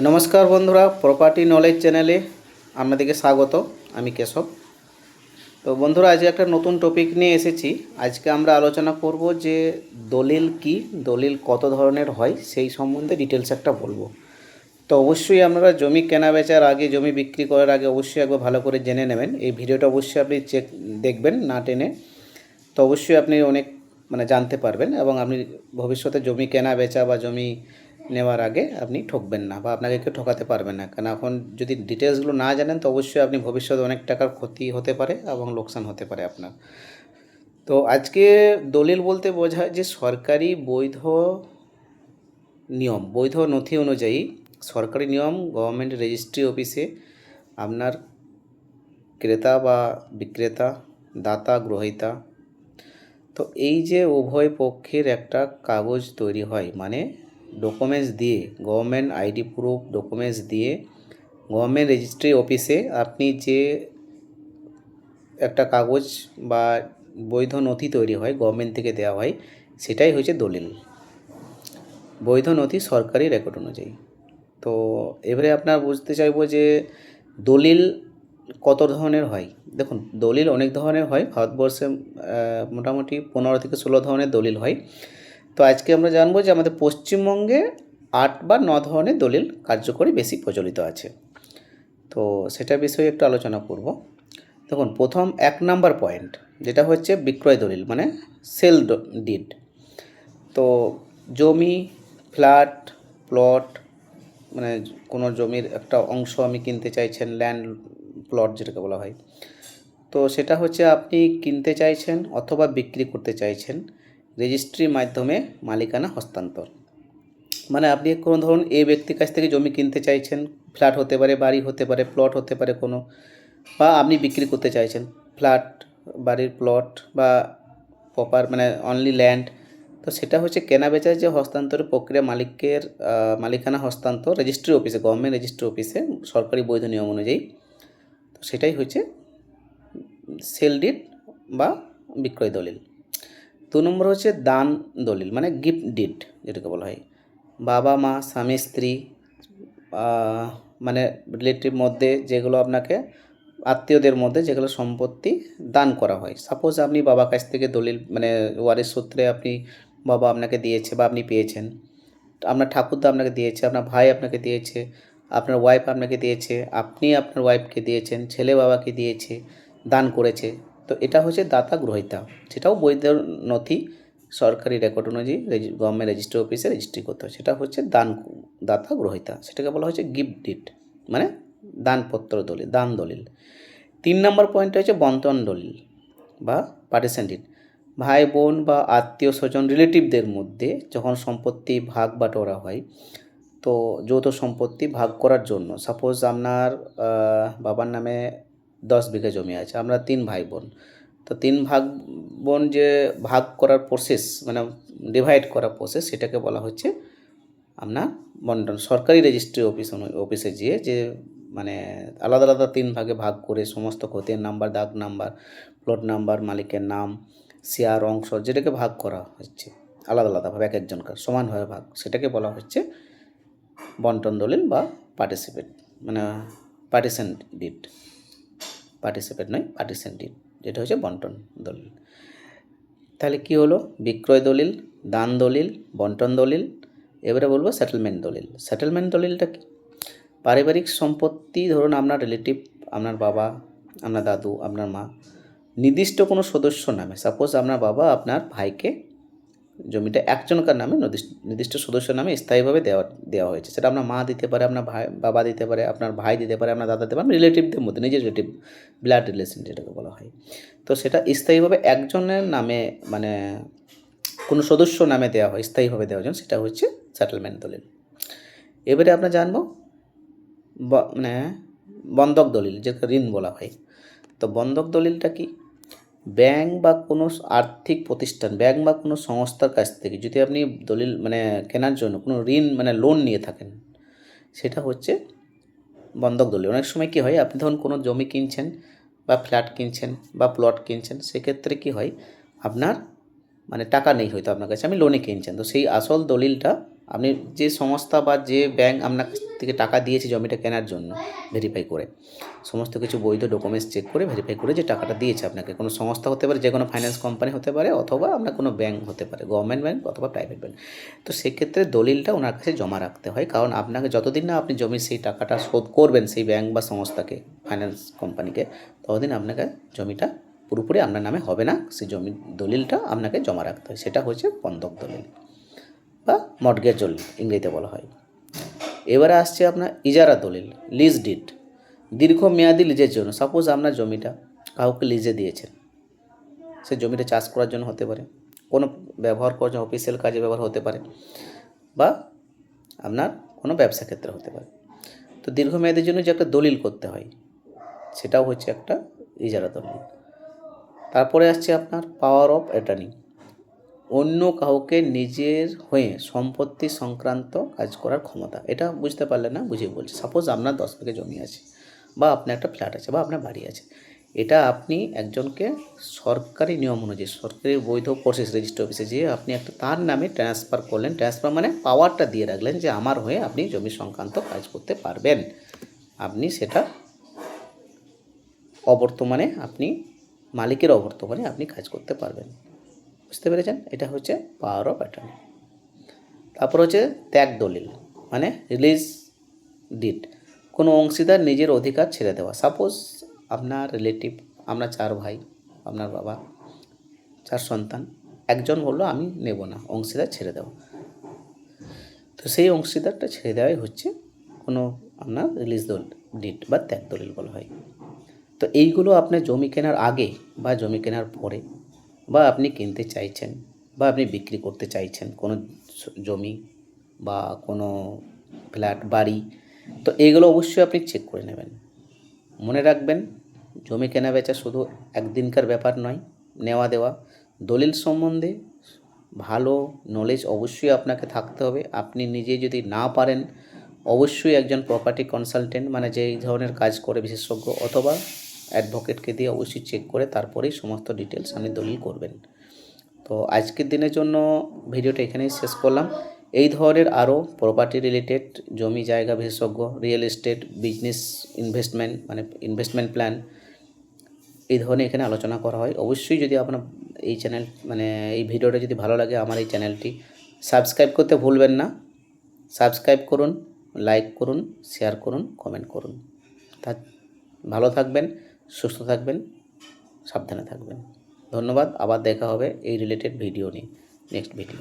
নমস্কার বন্ধুরা, property knowledge চ্যানেলে আপনাদেরকে স্বাগত। আমি কেশব। তো বন্ধুরা, আজকে একটা নতুন টপিক নিয়ে এসেছি। আজকে আমরা আলোচনা করব যে দলিল কি, দলিল কত ধরনের হয় সেই সম্বন্ধে ডিটেলস একটা বলবো। তো অবশ্যই আপনারা জমি কেনা বেচার আগে, জমি বিক্রি করার আগে অবশ্যই একবার ভালো করে জেনে নেবেন। এই ভিডিওটা অবশ্যই আপনি দেখবেন না টেনে। তো অবশ্যই আপনি অনেক জানতে পারবেন এবং আপনি ভবিষ্যতে জমি কেনা বেচা বা জমি নেওয়ার আগে আপনি ঠকবেন না বা আপনাকে কেউ ঠকাতে পারবেন না। কারণ এখন যদি ডিটেলসগুলো না জানেন তো অবশ্যই আপনি ভবিষ্যতে অনেক টাকার ক্ষতি হতে পারে এবং লোকসান হতে পারে আপনার। তো আজকে দলিল বলতে বোঝায় যে সরকারি বৈধ নিয়ম, বৈধ নথি অনুযায়ী সরকারি নিয়ম, গভর্নমেন্ট রেজিস্ট্রি অফিসে আপনার ক্রেতা বা বিক্রেতা, দাতা গ্রহীতা, তো এই যে উভয় পক্ষের একটা কাগজ তৈরি হয়, মানে ডকুমেন্টস দিয়ে, গভর্নমেন্ট আইডি প্রুফ ডকুমেন্টস দিয়ে গভর্নমেন্ট রেজিস্ট্রি অফিসে আপনি যে একটা কাগজ বা বৈধ নথি তৈরি হয়, গভর্নমেন্ট থেকে দেওয়া হয়, সেটাই হচ্ছে দলিল। বৈধ নথি সরকারি রেকর্ড অনুযায়ী। তো এবারে আপনার বুঝতে চাইবো যে দলিল কত ধরনের হয়। দেখুন, দলিল অনেক ধরনের হয়। ভারতবর্ষে মোটামুটি 15 থেকে 16 ধরনের দলিল হয়। তো আজকে আমরা জানবো যে আমাদের পশ্চিমবঙ্গে 8 বা 9 ধরনের দলিল কার্যকরী বেশি প্রচলিত আছে। তো সেটা বিষয়ে একটু আলোচনা করব। দেখুন, প্রথম 1 নাম্বার পয়েন্ট যেটা হচ্ছে বিক্রয় দলিল, মানে সেল ডিড। তো জমি, ফ্ল্যাট, প্লট, মানে কোনো জমির একটা অংশ আমি কিনতে চাইছেন, ল্যান্ড প্লট যেটাকে বলা হয়, তো সেটা হচ্ছে আপনি কিনতে চাইছেন অথবা বিক্রি করতে চাইছেন রেজিস্ট্রির মাধ্যমে মালিকানা হস্তান্তর। মানে আপনি কোনো ধরুন এ ব্যক্তির কাছ থেকে জমি কিনতে চাইছেন, ফ্ল্যাট হতে পারে, বাড়ি হতে পারে, প্লট হতে পারে কোনো, বা আপনি বিক্রি করতে চাইছেন ফ্ল্যাট, বাড়ির প্লট বা প্রপার মানে অনলি ল্যান্ড। তো সেটা হচ্ছে কেনা বেচার যে হস্তান্তরের প্রক্রিয়া, মালিকের মালিকানা হস্তান্তর রেজিস্ট্রি অফিসে, গভর্নমেন্ট রেজিস্ট্রি অফিসে সরকারি বৈধ নিয়ম অনুযায়ী। তো সেটাই হচ্ছে সেল ডিড বা বিক্রয় দলিল। 2 নম্বর হচ্ছে দান দলিল, মানে গিফট ডিড যেটাকে বলা হয়। বাবা মা, স্বামী স্ত্রী, মানে রিলেটিভ মধ্যে যেগুলো আপনাকে, আত্মীয়দের মধ্যে যেগুলো সম্পত্তি দান করা হয়। সাপোজ আপনি বাবার কাছ থেকে দলিল, মানে ওয়ারিশ সূত্রে আপনি, বাবা আপনাকে দিয়েছে বা আপনি পেয়েছেন, আপনার ঠাকুরদা আপনাকে দিয়েছে, আপনার ভাই আপনাকে দিয়েছে, আপনার ওয়াইফ আপনাকে দিয়েছে, আপনি আপনার ওয়াইফকে দিয়েছেন, ছেলে বাবাকে দিয়েছে, দান করেছে। তো এটা হচ্ছে দাতা গ্রহীতা, সেটাও বৈধ নথি সরকারি রেকর্ড অনুযায়ী গভর্নমেন্ট রেজিস্ট্রি অফিসে রেজিস্ট্রি করতে হয়। সেটা হচ্ছে দাতা গ্রহীতা, সেটাকে বলা হচ্ছে গিফট ডিড, মানে দানপত্র দলিল, দান দলিল। 3 নম্বর পয়েন্টটা হচ্ছে বন্টন দলিল বা পার্টিশন ডিড। ভাই বোন বা আত্মীয় স্বজন, রিলেটিভদের মধ্যে যখন সম্পত্তি ভাগ বাটোয়ারা হয়, তো যৌথ সম্পত্তি ভাগ করার জন্য, সাপোজ আপনার বাবার নামে 10 বিঘা জমি আছে, আমরা 3 ভাই বোন। তো 3 ভাগ বোন যে ভাগ করার প্রসেস, মানে ডিভাইড করার প্রসেস, সেটাকে বলা হচ্ছে আপনার বন্টন। সরকারি রেজিস্ট্রি অফিসে গিয়ে যে মানে আলাদা আলাদা 3 ভাগে ভাগ করে সমস্ত খতিয়ান নাম্বার, দাগ নাম্বার, প্লট নাম্বার, মালিকের নাম, শেয়ার অংশ যেটাকে ভাগ করা হচ্ছে আলাদা আলাদাভাবে, এক একজনকার সমানভাবে ভাগ, সেটাকে বলা হচ্ছে বন্টন দলিল বা মানে পার্টিশন ডিড। পার্টিসিপেট নয়, পার্টিশন ডিড, যেটা হচ্ছে বন্টন দলিল। তাহলে কি হলো? বিক্রয় দলিল, দান দলিল, বন্টন দলিল। এবারে বলবো সেটেলমেন্ট দলিল। সেটেলমেন্ট দলিলটা কি? পারিবারিক সম্পত্তি, ধরুন আপনার রিলেটিভ, আপনার বাবা, আপনার দাদু, আপনার মা, নির্দিষ্ট কোনো সদস্য নামে, সাপোজ আপনার বাবা আপনার ভাইকে জমিটা একজনকার নামে, নির্দিষ্ট সদস্য নামে স্থায়ীভাবে দেওয়া হয়েছে। সেটা আপনার মা দিতে পারে, আপনার ভাই, বাবা দিতে পারে, আপনার ভাই দিতে পারে, আপনার দাদা দিতে পারে, রিলেটিভদের মধ্যে, নিজের রিলেটিভ, ব্লাড রিলেশন যেটাকে বলা হয়। তো সেটা স্থায়ীভাবে একজনের নামে, মানে কোনো সদস্য নামে দেওয়া হয়, স্থায়ীভাবে দেওয়ার জন্য, সেটা হচ্ছে সেটেলমেন্ট দলিল। এবারে আমরা জানবো মানে বন্ধক দলিল, যেটা ঋণ বলা হয়। তো বন্ধক দলিলটা কি? ব্যাংক বা কোনো আর্থিক প্রতিষ্ঠান, ব্যাংক বা কোনো সংস্থার কাছ থেকে যদি আপনি দলিল মানে কেনার জন্য কোনো ঋণ, মানে লোন নিয়ে থাকেন, সেটা হচ্ছে বন্ধক দলিল। অনেক সময় কী হয়, আপনি ধরুন কোনো জমি কিনছেন বা ফ্ল্যাট কিনছেন বা প্লট কিনছেন, সেক্ষেত্রে কী হয়, আপনার মানে টাকা নেই হয়তো আপনার কাছে, আপনি লোনে কিনছেন। তো সেই আসল দলিলটা আপনি যে সংস্থা বা যে ব্যাংক আপনার থেকে টাকা দিয়েছে জমিটা কেনার জন্য ভেরিফাই করে, সমস্ত কিছু বৈধ ডকুমেন্টস চেক করে ভেরিফাই করে যে টাকাটা দিয়েছে আপনাকে, কোনো সংস্থা হতে পারে, যে কোনো ফাইন্যান্স কোম্পানি হতে পারে, অথবা আপনার কোনো ব্যাংক হতে পারে, গভর্নমেন্ট ব্যাংক অথবা প্রাইভেট ব্যাংক। তো সেক্ষেত্রে দলিলটা ওনার কাছে জমা রাখতে হয়, কারণ আপনাকে যতদিন না আপনি জমির সেই টাকাটা শোধ করবেন সেই ব্যাংক বা সংস্থাকে, ফাইন্যান্স কোম্পানিকে, ততদিন আপনাকে জমিটা পুরোপুরি আপনার নামে হবে না। সেই জমির দলিলটা আপনাকে জমা রাখতে হয়, সেটা হচ্ছে বন্ধক দলিল বা মর্টগেজ দলিল ইংরেজিতে বলা হয়। এবারে আসছে আপনার ইজারা দলিল, লিজ ডিড, দীর্ঘমেয়াদী লিজের জন্য। সাপোজ আপনার জমিটা কাউকে লিজে দিয়েছেন, সে জমিটা চাষ করার জন্য হতে পারে, কোনো ব্যবহার করার জন্য, অফিসিয়াল কাজে ব্যবহার হতে পারে, বা আপনার কোনো ব্যবসা ক্ষেত্রে হতে পারে। তো দীর্ঘমেয়াদের জন্য যে একটা দলিল করতে হয়, সেটাও হচ্ছে একটা ইজারা দলিল। তারপরে আসছে আপনার পাওয়ার অফ অ্যাটর্নি, অন্য কাউকে নিজের হয়ে সম্পত্তি সংক্রান্ত কাজ করার ক্ষমতা। এটা বুঝতে পারলে না, বুঝিয়ে বলছি। সাপোজ আপনার 10 বিঘা জমি আছে, বা আপনার একটা ফ্ল্যাট আছে, বা আপনার বাড়ি আছে, এটা আপনি একজনকে সরকারি নিয়ম অনুযায়ী, সরকারি বৈধ প্রসেস রেজিস্ট্রি অফিসে যেয়ে আপনি একটা তার নামে ট্রান্সফার করলেন। ট্রান্সফার মানে পাওয়ারটা দিয়ে রাখলেন যে আমার হয়ে আপনি জমি সংক্রান্ত কাজ করতে পারবেন, আপনি সেটা অবর্তমানে, আপনি মালিকের অবর্তমানে আপনি কাজ করতে পারবেন। বুঝতে পেরেছেন? এটা হচ্ছে পাওয়ার অফ অ্যাটর্নি। তারপর হচ্ছে ত্যাগ দলিল, মানে রিলিজ ডিড, কোনো অংশীদার নিজের অধিকার ছেড়ে দেওয়া। সাপোজ আপনার রিলেটিভ, আপনার 4 ভাই, আপনার বাবা, 4 সন্তান, একজন বললো আমি নেব না, অংশীদার ছেড়ে দেওয়া। তো সেই অংশীদারটা ছেড়ে দেওয়াই হচ্ছে কোনো আপনার রিলিজ ডিড বা ত্যাগ দলিল বলা হয়। তো এইগুলো আপনার জমি কেনার আগে বা জমি কেনার পরে, বা আপনি কিনতে চাইছেন বা আপনি বিক্রি করতে চাইছেন কোনো জমি বা কোনো ফ্ল্যাট, বাড়ি, তো এইগুলো অবশ্যই আপনি চেক করে নেবেন। মনে রাখবেন, জমি কেনা বেচা শুধু একদিনকার ব্যাপার নয়, নেওয়া দেওয়া। দলিল সম্বন্ধে ভালো নলেজ অবশ্যই আপনাকে থাকতে হবে। আপনি নিজে যদি না পারেন, অবশ্যই একজন প্রপার্টি কনসালটেন্ট, মানে যে এই ধরনের কাজ করে বিশেষজ্ঞ, অথবা অ্যাডভোকেটকে দিয়ে অবশ্যই চেক করে তারপরেই সমস্ত ডিটেলস আপনি দলিল করবেন। তো আজকের দিনের জন্য ভিডিওটা এখানেই শেষ করলাম। এই ধরনের আরও প্রপার্টি রিলেটেড, জমি জায়গা বিশেষজ্ঞ, রিয়েল এস্টেট, বিজনেস, ইনভেস্টমেন্ট, মানে ইনভেস্টমেন্ট প্ল্যান, এই ধরনের এখানে আলোচনা করা হয়। অবশ্যই যদি আপনার এই চ্যানেল, মানে এই ভিডিওটা যদি ভালো লাগে, আমার এই চ্যানেলটি সাবস্ক্রাইব করতে ভুলবেন না। সাবস্ক্রাইব করুন, লাইক করুন, শেয়ার করুন, কমেন্ট করুন। তা ভালো থাকবেন, সুস্থ থাকবেন, সাবধানে থাকবেন। ধন্যবাদ। আবার দেখা হবে এই রিলেটেড ভিডিও নিয়ে, নেক্সট ভিডিও।